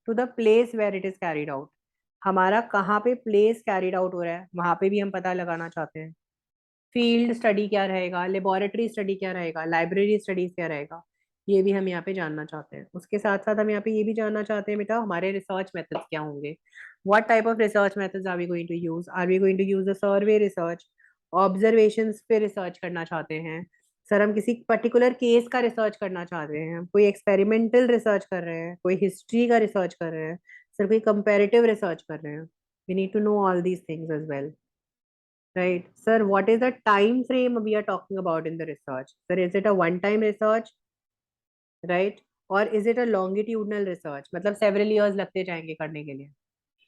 to the place where it is carried out, हमारा कहाँ पे प्लेस कैरिड आउट हो रहा है वहां पे भी हम पता लगाना चाहते हैं। फील्ड स्टडी क्या रहेगा, लेबोरेटरी स्टडी क्या रहेगा, लाइब्रेरी स्टडीज क्या रहेगा, ये भी हम यहाँ पे जानना चाहते हैं। उसके साथ साथ हम यहाँ पे ये भी जानना चाहते हैं बेटा हमारे रिसर्च मेथड्स क्या होंगे। What type of research methods are we going to use? Are we going to use a survey research, observations पे रिसर्च करना चाहते हैं? सर हम किसी पर्टिकुलर केस का रिसर्च करना चाह रहे हैं, कोई एक्सपेरिमेंटल रिसर्च कर रहे हैं, कोई हिस्ट्री का रिसर्च कर रहे हैं, सर कोई कंपेरेटिव रिसर्च कर रहे हैं। We need to know all these things as well, right? Sir, what is the time frame we are talking about in the research? Sir, is it a one time research, right? Or is it a longitudinal research? मतलब several years लगते जाएंगे करने के लिए,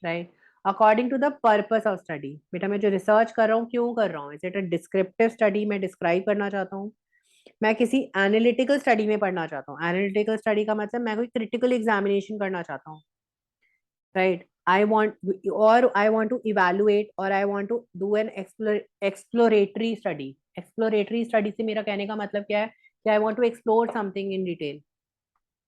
right? According to the purpose of study, बेटा मैं जो रिसर्च कर रहा हूँ क्यों कर रहा हूँ? Is it a descriptive study, मैं डिस्क्राइब करना चाहता हूँ, मैं किसी एनालिटिकल स्टडी में पढ़ना चाहता हूँ। एनालिटिकल स्टडी का मतलब मैं कोई क्रिटिकल एग्जामिनेशन करना चाहता हूँ, right? I want to evaluate or I want to do an exploratory study. Exploratory study से मेरा कहने का मतलब क्या है कि I want to explore something in detail,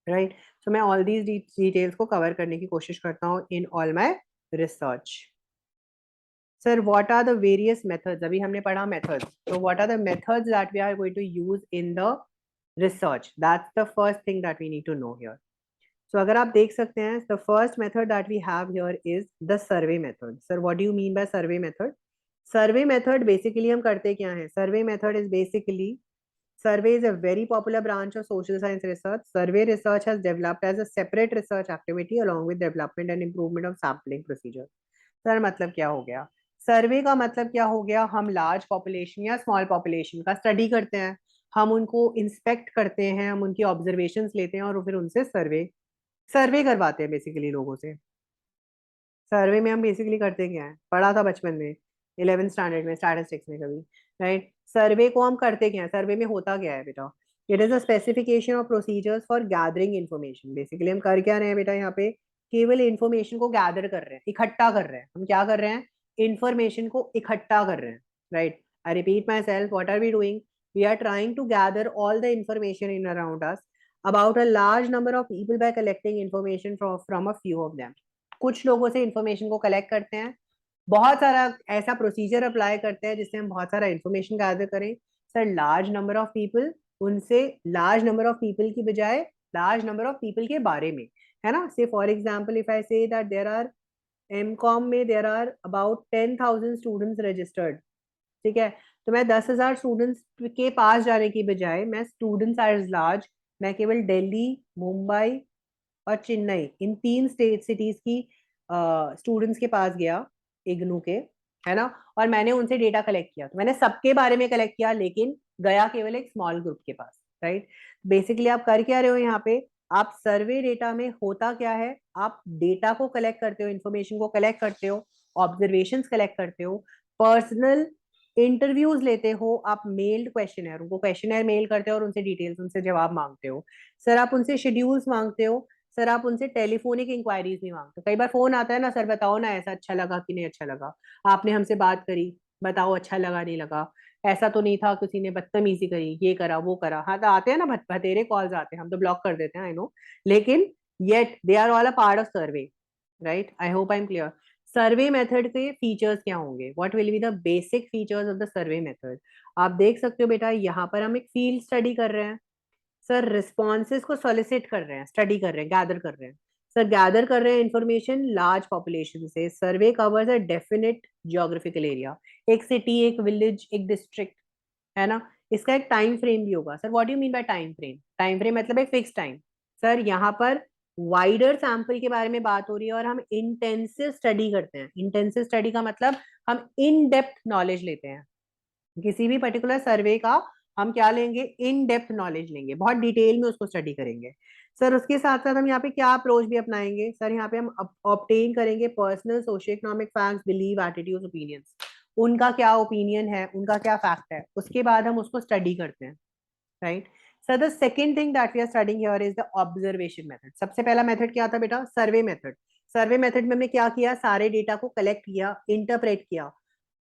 right? So मैं all these details को cover करने की कोशिश करता हूँ in all my research. Sir, what are the various methods? अभी हमने पढ़ा methods. So what are the methods that we are going to use in the research? That's the first thing that we need to know here. So अगर आप देख सकते हैं the first method that we have here is the survey method. Sir, what do you mean by survey method? Survey method basically हम करते क्या हैं? Survey method is basically, survey is a very popular branch of social science research. Survey research has developed as a separate research activity along with development and improvement of sampling procedure. Sir मतलब क्या हो गया? सर्वे का मतलब क्या हो गया? हम लार्ज पॉपुलेशन या स्मॉल पॉपुलेशन का स्टडी करते हैं, हम उनको इंस्पेक्ट करते हैं, हम उनकी ऑब्जर्वेशंस लेते हैं और फिर उनसे सर्वे करवाते हैं बेसिकली लोगों से। सर्वे में हम बेसिकली करते क्या है, पढ़ा था बचपन में 11th स्टैंडर्ड में स्टैटिस्टिक्स में कभी, राइट। सर्वे को हम करते क्या है, सर्वे में होता क्या है बेटा? It is a specification of procedures for gathering information. Basically हम कर क्या रहे हैं बेटा यहाँ पे, केवल इन्फॉर्मेशन को गैदर कर रहे हैं, इकट्ठा कर रहे हैं। हम क्या कर रहे हैं, इन्फॉर्मेशन को इकट्ठा कर रहे हैं, right. I repeat myself, what are we doing, we are trying to gather all the information in around us about a large number of people by collecting information from a few of them। कुछ लोगों से इंफॉर्मेशन को कलेक्ट करते हैं, बहुत सारा ऐसा प्रोसीजर अप्लाई करते हैं जिससे हम बहुत सारा इंफॉर्मेशन गैदर करें। Sir large number of people, उनसे लार्ज नंबर ऑफ पीपल की बजाय लार्ज नंबर ऑफ पीपल के बारे में, है ना। से for example if I say that there are MCom में there are about 10,000 students registered, ठीक है। तो मैं 10,000 स्टूडेंट्स के पास जाने की बजाय, मैं स्टूडेंट्स आर लार्ज, मैं केवल दिल्ली, मुंबई और चेन्नई, इन तीन स्टेट सिटीज की स्टूडेंट्स के पास गया, इग्नू के, है ना। और मैंने उनसे डेटा कलेक्ट किया, तो मैंने सबके बारे में कलेक्ट किया, लेकिन गया केवल एक स्मॉल ग्रुप के पास, राइट। बेसिकली आप कर क्या रहे हो यहाँ पे, आप सर्वे डेटा में होता क्या है, आप डेटा को कलेक्ट करते हो, इन्फॉर्मेशन को कलेक्ट करते हो, ऑब्जर्वेशन कलेक्ट करते हो, पर्सनल इंटरव्यूज लेते हो, आप मेल्ड क्वेश्चनर, उनको क्वेश्चनर मेल करते हो और उनसे डिटेल्स, उनसे जवाब मांगते हो। सर आप उनसे शेड्यूल्स मांगते हो, सर आप उनसे टेलीफोनिक इंक्वायरीज भी मांगते हो। कई बार फोन आता है ना, सर बताओ ना ऐसा अच्छा लगा कि नहीं अच्छा लगा, आपने हमसे बात करी, बताओ अच्छा लगा नहीं लगा, ऐसा तो नहीं था, किसी ने बदतमीजी करी, ये करा वो करा। हाँ तो आते हैं ना, भतेरे कॉल्स आते हैं, हम तो ब्लॉक कर देते हैं, आई नो, लेकिन yet they are all a part of survey, right. I hope I am clear. Survey method के फीचर्स क्या होंगे, what will be the basic features of the survey method. आप देख सकते हो बेटा, यहाँ पर हम एक फील्ड स्टडी कर रहे हैं। सर रिस्पॉन्सेज को सोलिसिट कर रहे हैं, स्टडी कर रहे हैं, गैदर कर रहे हैं। सर गैदर कर रहे हैं इंफॉर्मेशन लार्ज पॉपुलेशन से। Survey covers a definite geographical area, एक सिटी, एक विलेज, एक डिस्ट्रिक्ट, है ना। इसका एक टाइम फ्रेम भी होगा। Sir what do you mean by time frame, time frame मतलब एक फिक्स टाइम। सर यहाँ पर वाइडर सैंपल के बारे में बात हो रही है और हम इंटेंसिव स्टडी करते हैं। इंटेंसिव स्टडी का मतलब हम इन डेप्थ नॉलेज लेते हैं किसी भी पर्टिकुलर सर्वे का। हम क्या लेंगे, इन डेप्थ नॉलेज लेंगे, बहुत डिटेल में उसको स्टडी करेंगे। सर उसके साथ साथ हम यहाँ पे क्या अप्रोच भी अपनाएंगे, सर यहाँ पे हम ऑब्टेन करेंगे personal socio economic facts, believe, attitudes, opinions. उनका क्या ओपिनियन है, उनका क्या फैक्ट है, उसके बाद हम उसको स्टडी करते हैं, right. Sir the second thing that we are studying here is the observation method. सबसे पहला मेथड क्या था बेटा, सर्वे मेथड। सर्वे मेथड में हमने क्या किया, सारे डेटा को कलेक्ट किया, इंटरप्रेट किया,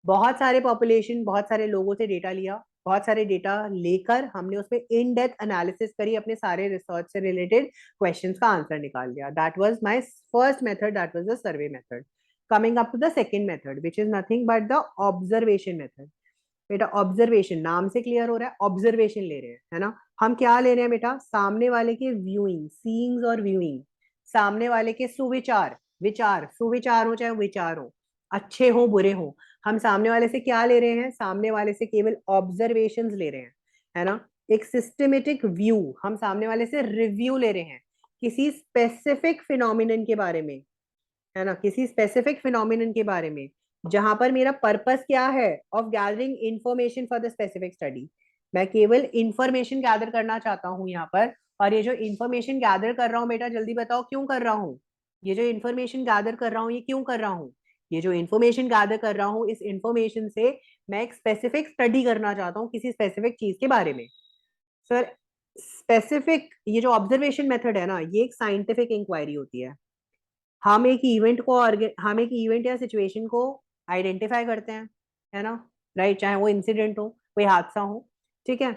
बहुत सारे पॉपुलेशन, बहुत सारे लोगों से डेटा लिया, बहुत सारे डेटा लेकर हमने उसमें इन डेप्थ एनालिसिस करी, अपने सारे रिसर्च से रिलेटेड क्वेश्चंस का आंसर निकाल लिया। That was my first method, that was the survey method. Coming up to the second method which is nothing but the observation method. बेटा ऑब्जर्वेशन, नाम से क्लियर हो रहा है, ऑब्जर्वेशन ले रहे हैं, है ना। हम क्या ले रहे हैं बेटा, सामने वाले के व्यूइंग, सीइंग्स और व्यूइंग, सामने वाले के सुविचार, विचार, सुविचार हो चाहे विचार हो, अच्छे हो बुरे हो, हम सामने वाले से क्या ले रहे हैं, सामने वाले से केवल ऑब्जर्वेशंस ले रहे हैं, है ना। एक सिस्टमेटिक व्यू, हम सामने वाले से रिव्यू ले रहे हैं किसी स्पेसिफिक फिनोमिनन के बारे में, है ना, किसी स्पेसिफिक फिनोमिनन के बारे में, जहां पर मेरा पर्पस क्या है, of gathering information for the specific study. मैं केवल इंफॉर्मेशन गैदर करना चाहता हूँ यहाँ पर। और ये जो इंफॉर्मेशन गैदर कर रहा हूँ बेटा, जल्दी बताओ क्यों कर रहा हूँ, ये जो इंफॉर्मेशन गैदर कर रहा हूँ ये क्यों कर रहा हूँ। ये जो इंफॉर्मेशन गैदर कर रहा हूँ, इस इंफॉर्मेशन से मैं एक स्पेसिफिक स्टडी करना चाहता हूँ किसी स्पेसिफिक चीज के बारे में। सर स्पेसिफिक, ये जो ऑब्जर्वेशन मेथड है ना, ये एक साइंटिफिक इंक्वायरी होती है। हम एक इवेंट या सिचुएशन को आइडेंटिफाई करते हैं, है ना, राइट। चाहे वो इंसिडेंट हो, कोई हादसा हो, ठीक है।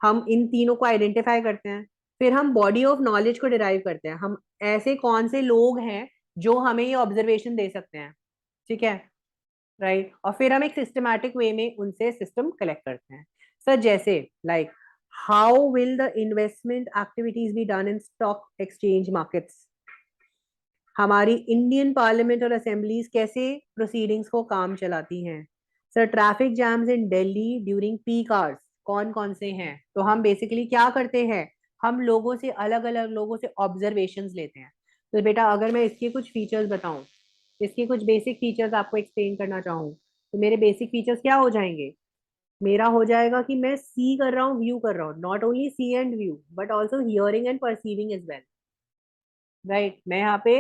हम इन तीनों को आइडेंटिफाई करते हैं, फिर हम बॉडी ऑफ नॉलेज को डिराइव करते हैं, हम ऐसे कौन से लोग हैं जो हमें ये ऑब्जर्वेशन दे सकते हैं, ठीक है, राइट। और फिर हम एक सिस्टमैटिक वे में उनसे सिस्टम कलेक्ट करते हैं। सर जैसे like, how will the investment activities be done in stock exchange markets. हमारी इंडियन पार्लियामेंट और असेंबलीज कैसे प्रोसीडिंग्स को काम चलाती हैं। सर ट्रैफिक जैम्स इन दिल्ली ड्यूरिंग पीक आवर्स कौन कौन से हैं। तो हम बेसिकली क्या करते हैं, हम लोगों से, अलग अलग लोगों से ऑब्जर्वेशंस लेते हैं। तो बेटा अगर मैं इसके कुछ फीचर्स बताऊं, इसके कुछ बेसिक फीचर्स आपको एक्सप्लेन करना चाहूँ, तो मेरे बेसिक फीचर्स क्या हो जाएंगे। मेरा हो जाएगा कि मैं सी कर रहा हूँ, व्यू कर रहा हूँ, not only see and view but also hearing and perceiving as well, right. मैं यहाँ पे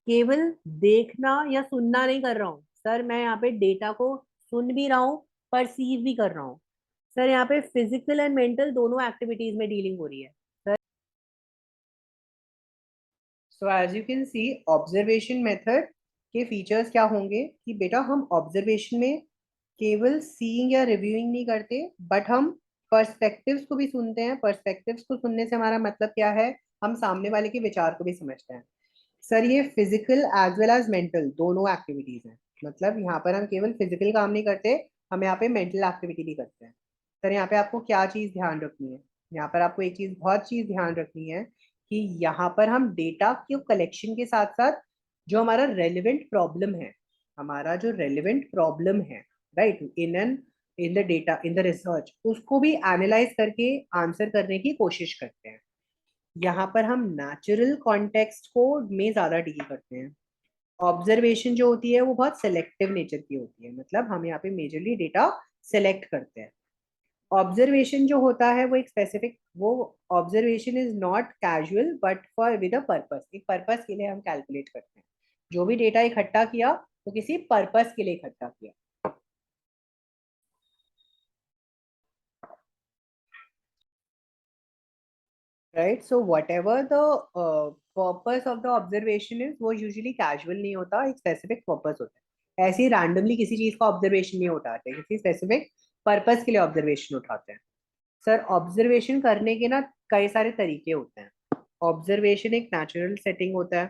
केवल देखना या सुनना नहीं कर रहा हूँ, सर मैं यहाँ पे डेटा को सुन भी रहा हूँ, परसीव भी कर रहा हूँ। सर यहाँ पे फिजिकल एंड मेंटल दोनों एक्टिविटीज में डीलिंग हो रही है sir. So as you can see observation method के फीचर्स क्या होंगे कि बेटा हम ऑब्जर्वेशन में केवल सीइंग या रिव्यूइंग नहीं करते, बट हम पर्सपेक्टिव्स को भी सुनते हैं। पर्सपेक्टिव्स को सुनने से हमारा मतलब क्या है, हम सामने वाले के विचार को भी समझते हैं। सर ये physical as well as mental दोनों एक्टिविटीज हैं। मतलब यहाँ पर हम केवल फिजिकल काम नहीं करते, हम यहाँ पे मेंटल एक्टिविटी भी करते हैं। सर यहाँ पे आपको क्या चीज ध्यान रखनी है, यहाँ पर आपको एक चीज बहुत चीज ध्यान रखनी है कि यहाँ पर हम डेटा के कलेक्शन के साथ साथ जो हमारा रेलिवेंट प्रॉब्लम है, हमारा जो रेलिवेंट प्रॉब्लम है, right, in the data in the research, उसको भी एनालाइज करके आंसर करने की कोशिश करते हैं। यहाँ पर हम नेचुरल कॉन्टेक्स्ट को में ज्यादा डील करते हैं। ऑब्जर्वेशन जो होती है वो बहुत सिलेक्टिव नेचर की होती है, मतलब हम यहाँ पे मेजरली डेटा सेलेक्ट करते हैं। ऑब्जर्वेशन जो होता है वो एक स्पेसिफिक, वो observation is not casual but for with a purpose, एक पर्पस के लिए हम कैलकुलेट करते हैं। जो भी डेटा इकट्ठा किया तो किसी पर्पस के लिए इकट्ठा किया। Right, so what ever the purpose of the observation is, वो यूजुअली कैजुअल नहीं होता, एक स्पेसिफिक पर्पस होता है। ऐसे ही रैंडमली किसी चीज का ऑब्जर्वेशन नहीं उठाते, किसी स्पेसिफिक पर्पस के लिए ऑब्जर्वेशन उठाते हैं। सर ऑब्जर्वेशन करने के ना कई सारे तरीके होते हैं। ऑब्जर्वेशन एक नेचुरल सेटिंग होता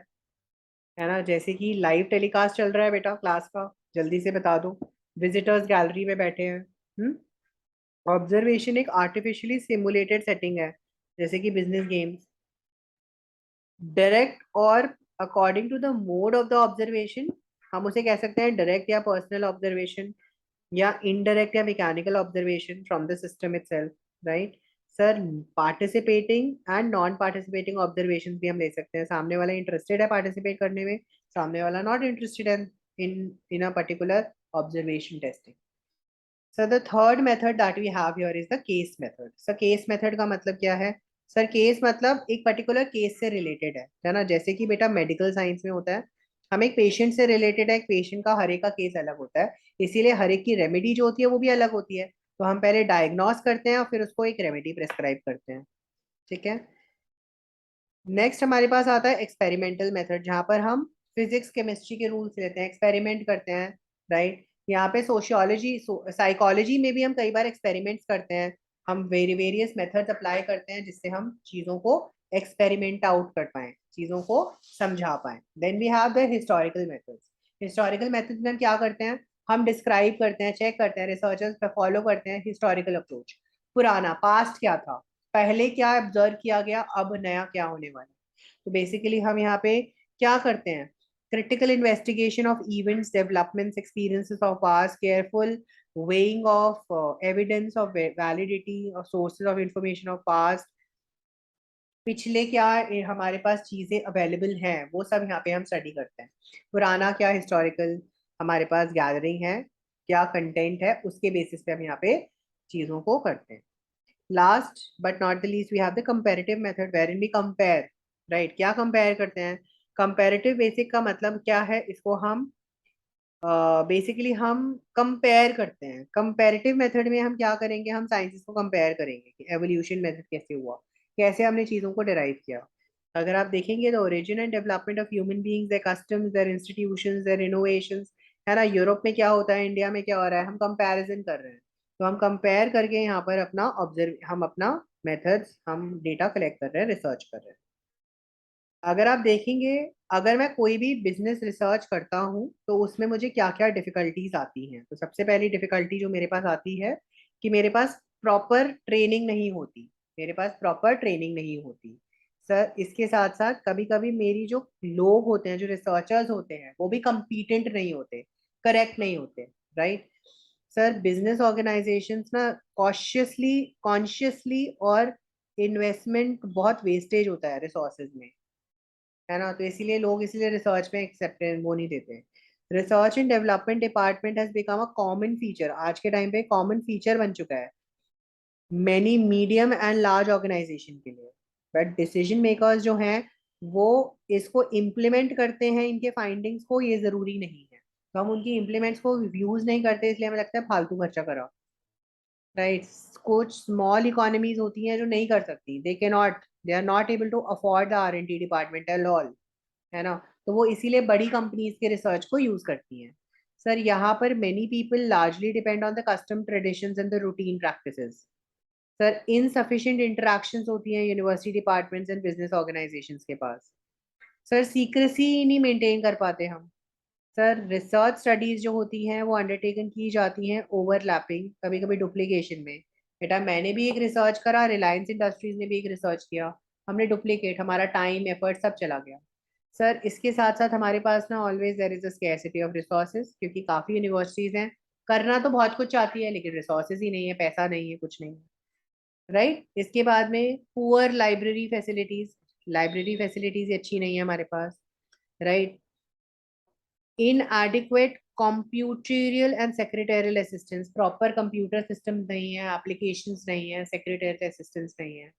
है ना, जैसे कि लाइव टेलीकास्ट चल रहा है बेटा क्लास का, जल्दी से बता दो, विजिटर्स गैलरी में बैठे हैं। ऑब्जर्वेशन एक आर्टिफिशियली सिमुलेटेड सेटिंग है, जैसे कि बिजनेस गेम्स। डायरेक्ट और according to the mode of the observation, हम उसे कह सकते हैं डायरेक्ट या पर्सनल ऑब्जर्वेशन, या इनडायरेक्ट या mechanical observation from the system itself, right. Sir participating and non participating observation भी हम ले सकते हैं। सामने वाला इंटरेस्टेड है पार्टिसिपेट करने में, सामने वाला नॉट इंटरेस्टेड है in a particular observation testing. Sir the third method that we have here is the case method. Sir case method का मतलब क्या है? सर केस मतलब एक पर्टिकुलर केस से रिलेटेड है ना, जैसे कि बेटा मेडिकल साइंस में होता है, हम एक पेशेंट से रिलेटेड है, एक पेशेंट का हर एक का केस अलग होता है, इसीलिए हर एक की रेमेडी जो होती है वो भी अलग होती है। तो हम पहले डायग्नोस करते हैं और फिर उसको एक रेमेडी प्रेस्क्राइब करते हैं, ठीक है। नेक्स्ट हमारे पास आता है एक्सपेरिमेंटल मेथड, जहाँ पर हम फिजिक्स केमिस्ट्री के रूल्स लेते हैं, एक्सपेरिमेंट करते हैं, राइट। यहाँ पे सोशियोलॉजी साइकोलॉजी में भी हम कई बार एक्सपेरिमेंट्स करते हैं। हम वेरियस मेथड्स अप्लाई करते हैं जिससे हम चीज़ों को एक्सपेरिमेंट आउट कर पाए, चीज़ों को समझा पाए। Then we have the historical methods. Historical methods में हम क्या करते हैं, हम डिस्क्राइब करते हैं, चेक करते हैं, रिसर्चर्स फॉलो करते हैं हिस्टोरिकल अप्रोच। पुराना पास्ट क्या था, पहले क्या ऑब्जर्व किया गया, अब नया क्या होने वाला है। तो बेसिकली हम यहाँ पे क्या करते हैं, critical investigation of events, developments, experiences of past, careful weighing of evidence of validity of sources of information of past, पिछले क्या हमारे पास चीजें अवेलेबल हैं वो सब यहाँ पे हम स्टडी करते हैं। पुराना क्या हिस्टोरिकल हमारे पास गैदरिंग है, क्या कंटेंट है, उसके बेसिस पे हम यहाँ पे चीजों को करते हैं। Last but not the least we have the comparative method wherein we compare, right. क्या कंपेयर करते हैं? कंपैरेटिव बेसिक का मतलब क्या है, इसको हम बेसिकली हम कंपेयर करते हैं। कंपैरेटिव मेथड में हम क्या करेंगे, हम साइंसेस को कंपेयर करेंगे कि एवोल्यूशन मेथड कैसे हुआ, कैसे हमने चीजों को डिराइव किया। अगर आप देखेंगे the origin and development of human beings, their customs, their institutions, their innovations, है ना, यूरोप में क्या होता है, इंडिया में क्या हो रहा है, हम कंपैरिजन कर रहे हैं। तो हम कंपेयर करके यहाँ पर अपना ऑब्जर्व, हम अपना मेथड्स, हम डेटा कलेक्ट कर रहे हैं, रिसर्च कर रहे हैं। अगर आप देखेंगे, अगर मैं कोई भी बिजनेस रिसर्च करता हूँ तो उसमें मुझे क्या क्या डिफिकल्टीज आती हैं, तो सबसे पहली डिफिकल्टी जो मेरे पास आती है कि मेरे पास प्रॉपर ट्रेनिंग नहीं होती, मेरे पास प्रॉपर ट्रेनिंग नहीं होती। सर इसके साथ साथ कभी कभी मेरी जो लोग होते हैं, जो रिसर्चर्स होते हैं, वो भी कंपीटेंट नहीं होते, करेक्ट नहीं होते, राइट। सर बिजनेस ऑर्गेनाइजेशंस ना कॉशियसली कॉन्शियसली और इन्वेस्टमेंट बहुत वेस्टेज होता है रिसोर्सेज में, है ना, तो इसीलिए लोग इसीलिए रिसर्च में एक्सेप्टेंस वो नहीं देते। Research and development department has become a common feature, आज के टाइम पे कॉमन फीचर बन चुका है many medium and large organization के लिए। बट डिसीजन मेकर्स जो हैं वो इसको इम्प्लीमेंट करते हैं, इनके फाइंडिंग्स को, ये जरूरी नहीं है। तो हम उनकी इम्प्लीमेंट्स को यूज नहीं करते, इसलिए हमें लगता है फालतू खर्चा करा। राइट। कुछ स्मॉल इकोनॉमीज होती हैं जो नहीं कर सकती, they are not able to afford the R&D department at all, है ना। तो वो इसीलिए बड़ी कंपनीज के रिसर्च को यूज करती हैं। सर यहाँ पर many people largely depend on the custom traditions and the routine practices. Sir insufficient interactions होती हैं university departments and business organisations के पास। सर सीक्रेसी नहीं मेंटेन कर पाते हम। सर रिसर्च स्टडीज जो होती हैं वो अंडरटेकन की जाती हैं ओवरलैपिंग, कभी कभी डुप्लीकेशन में। बेटा मैंने भी एक रिसर्च करा, रिलायंस इंडस्ट्रीज ने भी एक रिसर्च किया, हमने डुप्लीकेट, हमारा टाइम एफर्ट सब चला गया। सर इसके साथ साथ हमारे पास ना always there is a scarcity of resources, क्योंकि काफ़ी यूनिवर्सिटीज़ हैं, करना तो बहुत कुछ चाहती है लेकिन रिसोर्सेज ही नहीं है, पैसा नहीं है, कुछ नहीं है। राइट। इसके बाद में पुअर लाइब्रेरी फैसिलिटीज अच्छी नहीं है हमारे पास। Right. Inadequate computerial and secretarial assistance, proper computer system नहीं है, एप्लीकेशंस नहीं है, सेक्रेटरियल असिस्टेंस नहीं है।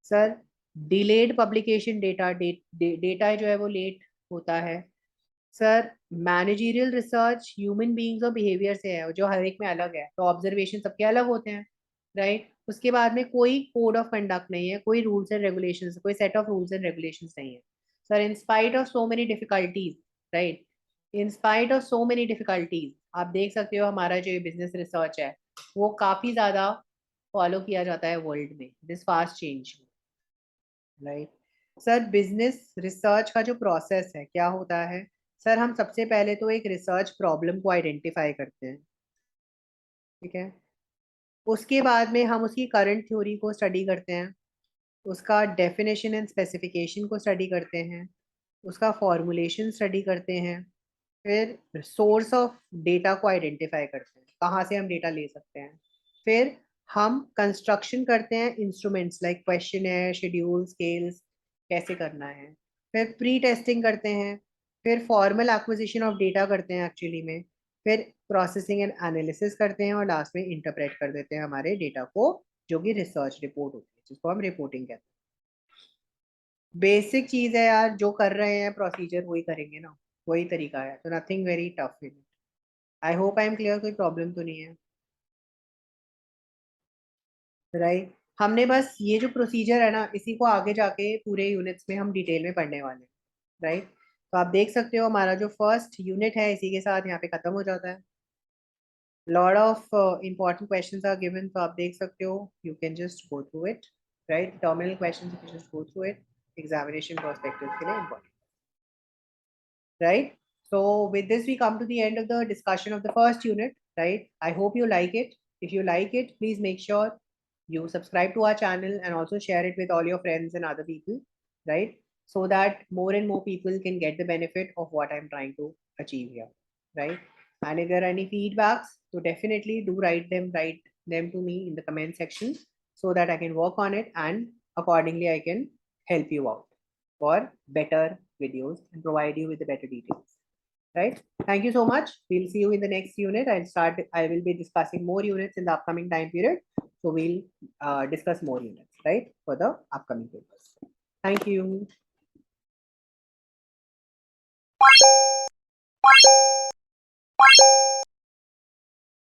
सर डिलेड पब्लिकेशन, डेटा जो है वो लेट होता है। Sir managerial research human beings और बिहेवियर से है, जो हर एक में अलग है, तो ऑब्जर्वेशन सबके अलग होते हैं। राइट। उसके बाद में कोई कोड ऑफ कंडक्ट नहीं है, कोई रूल्स एंड रेगुलेशंस, कोई set of rules and regulations नहीं है। Sir in spite of so many difficulties, right, in spite of so many difficulties, आप देख सकते हो हमारा जो बिजनेस रिसर्च है वो काफी ज्यादा फॉलो किया जाता है वर्ल्ड में, this fast change. Right. Sir business research का जो प्रोसेस है क्या होता है। सर हम सबसे पहले तो एक रिसर्च प्रॉब्लम को आइडेंटिफाई करते हैं, ठीक है। उसके बाद में हम उसकी करंट थ्योरी को स्टडी करते हैं, उसका डेफिनेशन एंड स्पेसिफिकेशन को स्टडी करते हैं, उसका फॉर्मूलेशन स्टडी करते हैं, फिर सोर्स ऑफ डेटा को आइडेंटिफाई करते हैं, कहाँ से हम डेटा ले सकते हैं। फिर हम कंस्ट्रक्शन करते हैं इंस्ट्रूमेंट्स लाइक क्वेश्चन है, शेड्यूल, स्केल्स, कैसे करना है। फिर प्री टेस्टिंग करते हैं, फिर फॉर्मल एक्विजिशन ऑफ डेटा करते हैं एक्चुअली में, फिर प्रोसेसिंग एंड एनालिसिस करते हैं, और लास्ट में इंटरप्रेट कर देते हैं हमारे डेटा को, जो कि रिसर्च रिपोर्ट होती है, जिसको हम रिपोर्टिंग कहते हैं। बेसिक चीज है यार, जो कर रहे हैं प्रोसीजर वही करेंगे ना, वही तरीका है, तो nothing very tough in it. I hope I am clear, कोई प्रॉब्लम तो नहीं है। राइट। हमने बस ये जो प्रोसीजर है ना, इसी को आगे जाके पूरे यूनिट्स में हम डिटेल में पढ़ने वाले हैं। राइट। तो आप देख सकते हो हमारा जो फर्स्ट यूनिट है इसी के साथ यहाँ पे खत्म हो जाता है। Lot of important questions are given, तो आप देख सकते हो, you can just go through it. Right, terminal questions you can just go through it, examination perspective के लिए important. Right. So with this, we come to the end of the discussion of the first unit, right? I hope you like it. If you like it, please make sure you subscribe to our channel and also share it with all your friends and other people, right? So that more and more people can get the benefit of what I'm trying to achieve here, right? And if there are any feedbacks, so definitely do write them to me in the comment section so that I can work on it, and accordingly I can help you out for better videos and provide you with the better details. Right? Thank you so much. We'll see you in the next unit. I will be discussing more units in the upcoming time period. So we'll discuss more units, right, for the upcoming papers. Thank you.